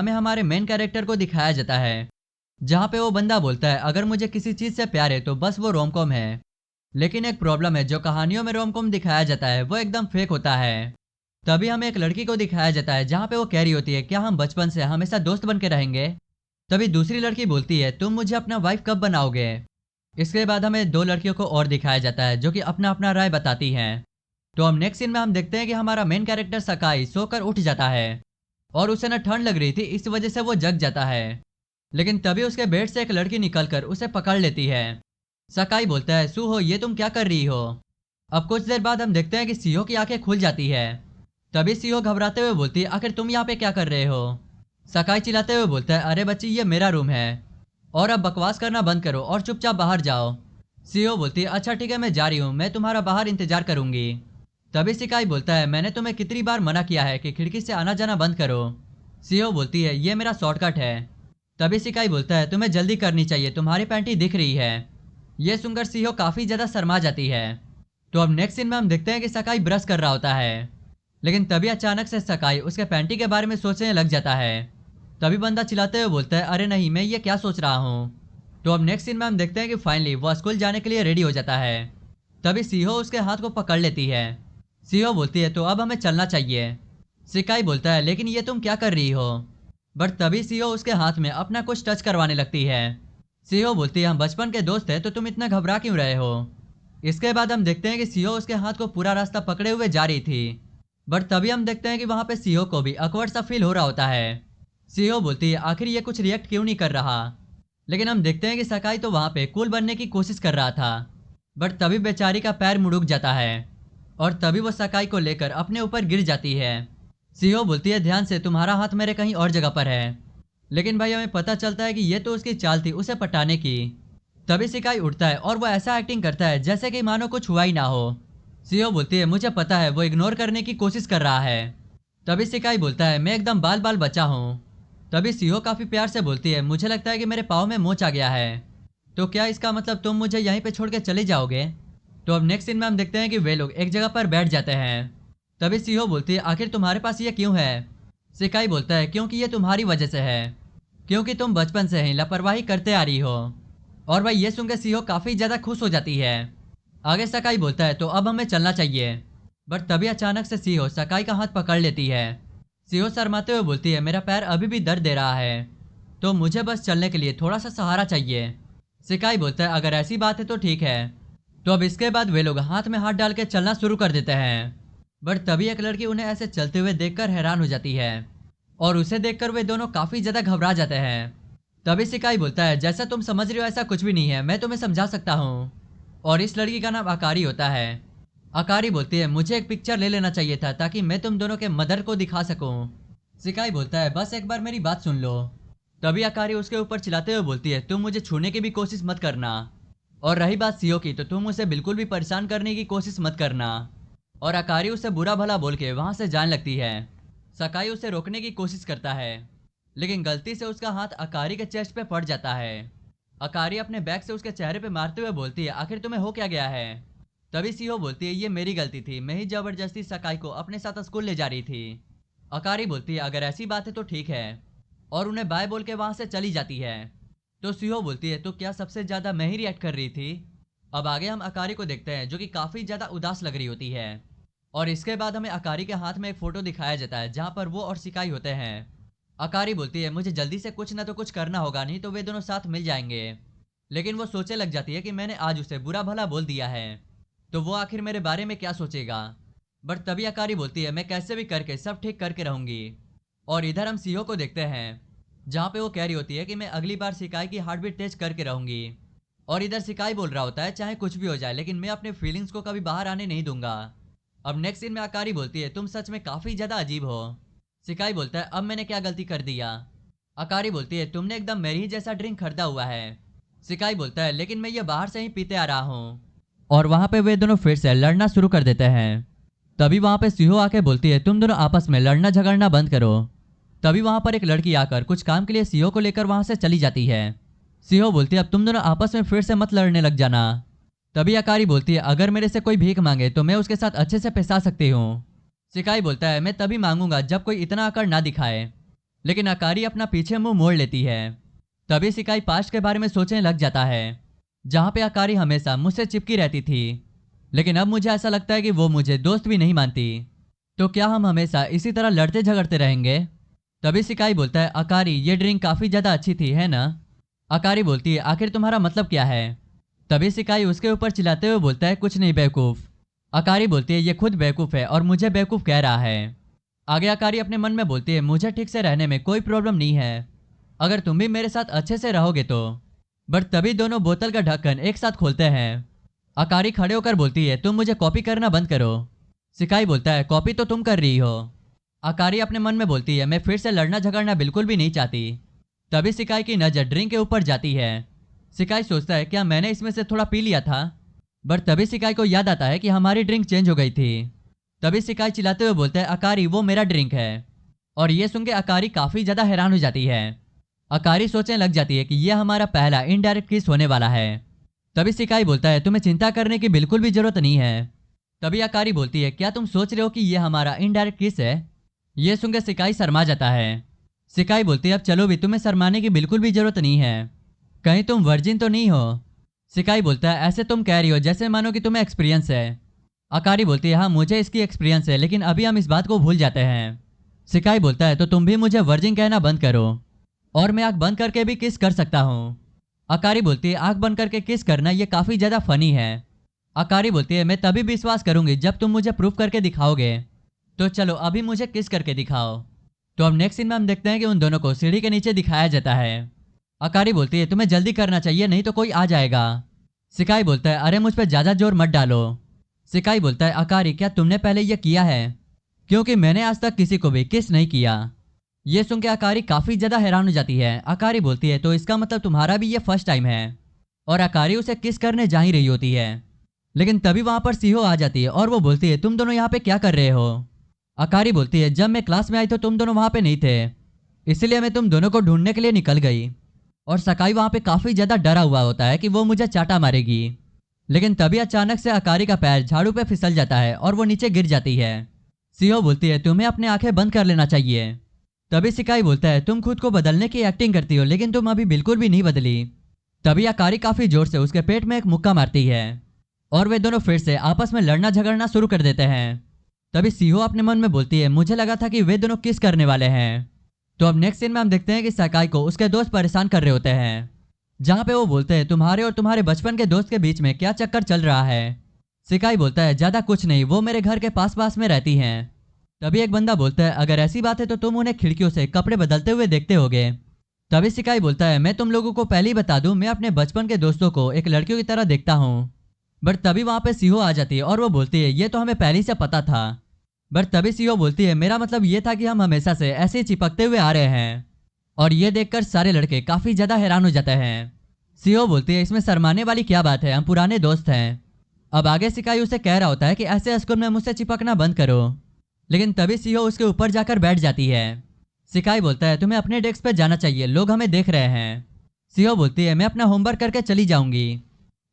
हमें हमारे main character को दिखाया जाता है, जहाँ पे वो बंदा बोलता है अगर मुझे किसी चीज से प्यार है तो बस वो रोमकॉम है। लेकिन एक प्रॉब्लम है, जो कहानियों में रोमकॉम दिखाया जाता है वो एकदम फेक होता है। तभी हमें एक लड़की को दिखाया जाता है जहाँ पे वो कह रही होती है क्या हम बचपन से हमेशा दोस्त बन के रहेंगे। तभी दूसरी लड़की बोलती है तुम मुझे अपना वाइफ कब बनाओगे। इसके बाद हमें दो लड़कियों को और दिखाया जाता है जो कि अपना अपना राय बताती हैं। तो हम नेक्स्ट सीन में हम देखते हैं कि हमारा मेन कैरेक्टर सकाई सोकर उठ जाता है और उसे न ठंड लग रही थी, इस वजह से वो जग जाता है। लेकिन तभी उसके बेड से एक लड़की निकलकर उसे पकड़ लेती है। सकाई बोलता है सू हो ये तुम क्या कर रही हो। अब कुछ देर बाद हम देखते हैं कि सीहो की आंखें खुल जाती है। तभी सीहो घबराते हुए बोलती है आखिर तुम यहाँ पे क्या कर रहे हो। सकाई चिल्लाते हुए बोलता है अरे बच्ची ये मेरा रूम है और अब बकवास करना बंद करो और चुपचाप बाहर जाओ। सीहो बोलती है अच्छा ठीक है मैं जा रही हूँ, मैं तुम्हारा बाहर इंतजार करूंगी। तभी सिकाई बोलता है मैंने तुम्हें कितनी बार मना किया है कि खिड़की से आना जाना बंद करो। सीहो बोलती है ये मेरा शॉर्टकट है। तभी सिकाई बोलता है तुम्हें जल्दी करनी चाहिए, तुम्हारी पैंटी दिख रही है। ये सुनकर सीहो काफी ज्यादा शर्मा जाती है। तो अब नेक्स्ट सीन में हम देखते हैं कि सकाई ब्रश कर रहा होता है, लेकिन तभी अचानक से सकाई उसके पैंटी के बारे में सोचने लग जाता है। तभी बंदा चिल्लाते हुए बोलता है अरे नहीं मैं ये क्या सोच रहा हूँ। तो अब नेक्स्ट सीन में हम देखते हैं कि फाइनली वो स्कूल जाने के लिए रेडी हो जाता है। तभी सीहो उसके हाथ को पकड़ लेती है। सीहो बोलती है तो अब हमें चलना चाहिए। सिकाई बोलता है लेकिन ये तुम क्या कर रही हो। बट तभी सीहो उसके हाथ में अपना कुछ टच करवाने लगती है। सीहो बोलती है हम बचपन के दोस्त हैं तो तुम इतना घबरा क्यों रहे हो। इसके बाद हम देखते हैं कि सीहो उसके हाथ को पूरा रास्ता पकड़े हुए जा रही थी। बट तभी हम देखते हैं कि वहां पे सीहो को भी अकवर्ड सा फील हो रहा होता है। सीहो बोलती है आखिर ये कुछ रिएक्ट क्यों नहीं कर रहा। लेकिन हम देखते हैं कि सकाई तो वहां पे कूल बनने की कोशिश कर रहा था। बट तभी बेचारी का पैर मुड़क जाता है और तभी वो सकाई को लेकर अपने ऊपर गिर जाती है। सीहो बोलती है ध्यान से, तुम्हारा हाथ मेरे कहीं और जगह पर है। लेकिन भाई हमें पता चलता है कि ये तो उसकी चाल थी उसे पटाने की। तभी सिकाई उठता है और वो ऐसा एक्टिंग करता है जैसे कि मानो कुछ हुआ ही ना हो। सीहो बोलती है मुझे पता है वो इग्नोर करने की कोशिश कर रहा है। तभी सिकाई बोलता है मैं एकदम बाल बाल बचा हूँ। तभी सीहो काफी प्यार से बोलती है मुझे लगता है कि मेरे पाँव में मोच आ गया है, तो क्या इसका मतलब तुम मुझे यहीं पे छोड़ के चले जाओगे। तो अब नेक्स्ट सीन में हम देखते हैं कि वे लोग एक जगह पर बैठ जाते हैं। तभी सीहो बोलती है आखिर तुम्हारे पास ये क्यों है। सिकाई बोलता है क्योंकि ये तुम्हारी वजह से है, क्योंकि तुम बचपन से ही लापरवाही करते आ रही हो। और भाई ये सुनकर सीहो काफी ज्यादा खुश हो जाती है। आगे सकाई बोलता है तो अब हमें चलना चाहिए। बट तभी अचानक से सीहो सकाई का हाथ पकड़ लेती है। सीहो शर्माते हुए बोलती है मेरा पैर अभी भी दर्द दे रहा है, तो मुझे बस चलने के लिए थोड़ा सा सहारा चाहिए। सिकाई बोलता है अगर ऐसी बात है तो ठीक है। तो अब इसके बाद वे लोग हाथ में हाथ डाल के चलना शुरू कर देते हैं। बट तभी एक लड़की उन्हें ऐसे चलते हुए देखकर हैरान हो जाती है और उसे देखकर वे दोनों काफी ज्यादा घबरा जाते हैं। तभी सिकाई बोलता है जैसा तुम समझ रही हो ऐसा कुछ भी नहीं है, मैं तुम्हें समझा सकता हूँ। और इस लड़की का नाम अकारी होता है। अकारी बोलती है मुझे एक पिक्चर ले लेना चाहिए था ताकि मैं तुम दोनों के मदर को दिखा सकूं। सिकाई बोलता है बस एक बार मेरी बात सुन लो। तभी अकारी उसके ऊपर चिल्लाते हुए बोलती है तुम मुझे छूने की भी कोशिश मत करना, और रही बात सीओ की तो तुम उसे बिल्कुल भी परेशान करने की कोशिश मत करना। और अकारी उसे बुरा भला बोल के वहां से जाने लगती है। सकाई उसे रोकने की कोशिश करता है, लेकिन गलती से उसका हाथ अकारी के चेस्ट पे पड़ जाता है। अकारी अपने बैग से उसके चेहरे पे मारते हुए बोलती है आखिर तुम्हें हो क्या गया है। तभी सीहो बोलती है ये मेरी गलती थी, मैं ही जबरदस्ती सकाई को अपने साथ स्कूल ले जा रही थी। अकारी बोलती है अगर ऐसी बात है तो ठीक है, और उन्हें बाय बोल के वहां से चली जाती है। तो सीहो बोलती है तो क्या सबसे ज्यादा मैं ही रिएक्ट कर रही थी। अब आगे हम अकारी को देखते हैं जो कि काफी ज्यादा उदास लग रही होती है। और इसके बाद हमें अकारी के हाथ में एक फोटो दिखाया जाता है जहां पर वो और सिकाई होते हैं। अकारी बोलती है मुझे जल्दी से कुछ ना तो कुछ करना होगा, नहीं तो वे दोनों साथ मिल जाएंगे। लेकिन वो सोचने लग जाती है कि मैंने आज उसे बुरा भला बोल दिया है, तो वो आखिर मेरे बारे में क्या सोचेगा। बट तभी अकारी बोलती है मैं कैसे भी करके सब ठीक करके रहूंगी। और इधर हम सीहो को देखते हैं जहाँ पे वो कह रही होती है कि मैं अगली बार सिकाई की हार्ट बीट तेज करके रहूंगी। और इधर सिकाई बोल रहा होता है चाहे कुछ भी हो जाए लेकिन मैं अपने फीलिंग्स को कभी बाहर आने नहीं दूंगा। अब नेक्स्ट सीन में अकारी बोलती है तुम सच में काफी ज्यादा अजीब हो। सिकाई बोलता है अब मैंने क्या गलती कर दिया। अकारी बोलती है तुमने एकदम मेरी ही जैसा ड्रिंक खरीदा हुआ है। सिकाई बोलता है लेकिन मैं ये बाहर से ही पीते आ रहा हूँ। और वहां पे वे दोनों फिर से लड़ना शुरू कर देते हैं। तभी वहां पे सीहो आके बोलती है तुम दोनों आपस में लड़ना झगड़ना बंद करो। तभी वहां पर एक लड़की आकर कुछ काम के लिए सीहो को लेकर वहां से चली जाती है। सीहो बोलती है अब तुम दोनों आपस में फिर से मत लड़ने लग जाना। तभी अकारी बोलती है अगर मेरे से कोई भीख मांगे तो मैं उसके साथ अच्छे से पिसा सकती हूँ। सिकाई बोलता है मैं तभी मांगूंगा जब कोई इतना आकर ना दिखाए। लेकिन अकारी अपना पीछे मुंह मोड़ लेती है। तभी सिकाई पास्ट के बारे में सोचने लग जाता है, जहाँ पे अकारी हमेशा मुझसे चिपकी रहती थी। लेकिन अब मुझे ऐसा लगता है कि वो मुझे दोस्त भी नहीं मानती। तो क्या हम हमेशा इसी तरह लड़ते झगड़ते रहेंगे? तभी सिकाई बोलता है, अकारी ये ड्रिंक काफी ज्यादा अच्छी थी, है ना? अकारी बोलती है, आखिर तुम्हारा मतलब क्या है? तभी सिकाई उसके ऊपर चिल्लाते हुए बोलता है, कुछ नहीं बेवकूफ। अकारी बोलती है, ये खुद बेवकूफ है और मुझे बेवकूफ कह रहा है। आगे अकारी अपने मन में बोलती है, मुझे ठीक से रहने में कोई प्रॉब्लम नहीं है, अगर तुम भी मेरे साथ अच्छे से रहोगे तो। बट तभी दोनों बोतल का ढक्कन एक साथ खोलते हैं। अकारी खड़े होकर बोलती है, तुम मुझे कॉपी करना बंद करो। सिकाई बोलता है, कॉपी तो तुम कर रही हो। अकारी अपने मन में बोलती है, मैं फिर से लड़ना झगड़ना बिल्कुल भी नहीं चाहती। तभी सिकाई की नजर ड्रिंक के ऊपर जाती है। सिकाई सोचता है, क्या मैंने इसमें से थोड़ा पी लिया था? बट तभी सिकाई को याद आता है कि हमारी ड्रिंक चेंज हो गई थी। तभी सिकाई चिल्लाते हुए बोलता है, अकारी वो मेरा ड्रिंक है। और ये सुन के अकारी काफी ज्यादा हैरान हो जाती है। अकारी सोचने लग जाती है कि यह हमारा पहला इनडायरेक्ट किस होने वाला है। तभी सिकाई बोलता है, तुम्हें चिंता करने की बिल्कुल भी जरूरत नहीं है। तभी अकारी बोलती है, क्या तुम सोच रहे हो कि यह हमारा इनडायरेक्ट किस है? यह सुनकर सिकाई शर्मा जाता है। सिकाई बोलती है, अब चलो भी, तुम्हें शर्माने की बिल्कुल भी जरूरत नहीं है, कहीं तुम वर्जिन तो नहीं हो? सिकाई बोलता है, ऐसे तुम कह रही हो जैसे मानो कि तुम्हें एक्सपीरियंस है। अकारी बोलती है, हाँ मुझे इसकी एक्सपीरियंस है, लेकिन अभी हम इस बात को भूल जाते हैं। सिकाई बोलता है, तो तुम भी मुझे वर्जिन कहना बंद करो, और मैं आंख बंद करके भी किस कर सकता हूँ। अकारी बोलती है, आंख बंद करके किस करना ये काफी ज्यादा फनी है। अकारी बोलती है, मैं तभी विश्वास करूंगी जब तुम मुझे प्रूफ करके दिखाओगे। तो चलो अभी मुझे किस करके दिखाओ। तो अब नेक्स्ट सीन में हम देखते हैं कि उन दोनों को सीढ़ी के नीचे दिखाया जाता है। अकारी बोलती है, तुम्हें जल्दी करना चाहिए, नहीं तो कोई आ जाएगा। सिकाई बोलता है, अरे मुझ पर ज्यादा जोर मत डालो। सिकाई बोलता है, अकारी क्या तुमने पहले यह किया है? क्योंकि मैंने आज तक किसी को भी किस नहीं किया। ये सुन के अकारी काफी ज्यादा हैरान हो जाती है। अकारी बोलती है, तो इसका मतलब तुम्हारा भी ये फर्स्ट टाइम है? और अकारी उसे किस करने जा ही रही होती है। लेकिन तभी वहां पर सीहो आ जाती है और वो बोलती है, तुम दोनों यहाँ पे क्या कर रहे हो? अकारी बोलती है, जब मैं क्लास में आई तो तुम दोनों वहां पे नहीं थे, इसलिए मैं तुम दोनों को ढूंढने के लिए निकल गई। और सकाई वहां पे काफी ज्यादा डरा हुआ होता है कि वो मुझे चाटा मारेगी। लेकिन तभी अचानक से अकारी का पैर झाड़ू पे फिसल जाता है और वो नीचे गिर जाती है। सीहो बोलती है, तुम्हें अपनी आंखें बंद कर लेना चाहिए। तभी सिकाई बोलता है, तुम खुद को बदलने की एक्टिंग करती हो, लेकिन तुम अभी बिल्कुल भी नहीं बदली। तभी अकारी काफी जोर से उसके पेट में एक मुक्का मारती है और वे दोनों फिर से आपस में लड़ना झगड़ना शुरू कर देते हैं। तभी सीहो अपने मन में बोलती है, मुझे लगा था कि वे दोनों किस करने वाले हैं। तो अब नेक्स्ट सीन में हम देखते हैं कि सकाई को उसके दोस्त परेशान कर रहे होते हैं, जहां पे वो बोलते हैं, तुम्हारे और तुम्हारे बचपन के दोस्त के बीच में क्या चक्कर चल रहा है? सिकाई बोलता है, ज्यादा कुछ नहीं, वो मेरे घर के पास पास में रहती हैं। तभी एक बंदा बोलता है, अगर ऐसी बात है तो तुम उन्हें खिड़कियों से कपड़े बदलते हुए देखते होगे। तभी सिकाई बोलता है, मैं तुम लोगों को पहले ही बता दूं, मैं अपने बचपन के दोस्तों को एक लड़कियों की तरह देखता हूँ। बट तभी वहां पे सीहो आ जाती है और वो बोलती है, ये तो हमें पहले ही से पता था। बट तभी सीहो बोलती है, मेरा मतलब ये था कि हम हमेशा से ऐसे ही चिपकते हुए आ रहे हैं। और ये देखकर सारे लड़के काफी ज्यादा हैरान हो जाते हैं। सीहो बोलती है, इसमें शर्माने वाली क्या बात है, हम पुराने दोस्त हैं। अब आगे सिकाई उसे कह रहा होता है कि ऐसे स्कूल में मुझसे चिपकना बंद करो, लेकिन तभी सीहो उसके ऊपर जाकर बैठ जाती है। सिकाई बोलता है, तुम्हें अपने डेस्क पे जाना चाहिए, लोग हमें देख रहे हैं। सीहो बोलती है, मैं अपना होमवर्क करके चली जाऊंगी।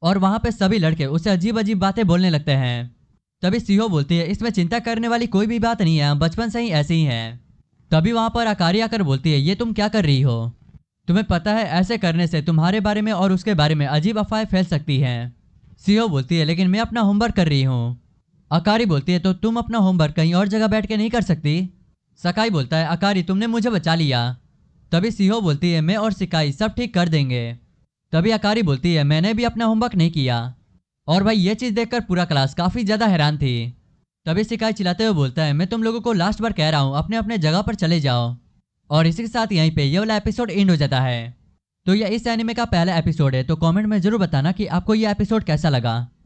और वहां पे सभी लड़के उसे अजीब अजीब बातें बोलने लगते हैं। तभी सीहो बोलती है, इसमें चिंता करने वाली कोई भी बात नहीं है, हम बचपन से ही ऐसे ही हैं। तभी वहां पर अकारी आकर बोलती है, ये तुम क्या कर रही हो? तुम्हें पता है ऐसे करने से तुम्हारे बारे में और उसके बारे में अजीब अफवाहें फैल सकती हैं। सीहो बोलती है, लेकिन मैं अपना होमवर्क कर रही हूँ। अकारी बोलती है, तो तुम अपना होमवर्क कहीं और जगह बैठ के नहीं कर सकती? सकाई बोलता है, अकारी तुमने मुझे बचा लिया। तभी सीहो बोलती है, मैं और सिकाई सब ठीक कर देंगे। तभी अकारी बोलती है, मैंने भी अपना होमवर्क नहीं किया। और भाई ये चीज देखकर पूरा क्लास काफी ज्यादा हैरान थी। तभी सिकाई चिल्लाते हुए बोलता है, मैं तुम लोगों को लास्ट बार कह रहा हूँ, अपने अपने जगह पर चले जाओ। और इसी के साथ यहीं पे ये वाला एपिसोड एंड हो जाता है। तो यह इस एनिमे का पहला एपिसोड है, तो कमेंट में जरूर बताना कि आपको यह एपिसोड कैसा लगा।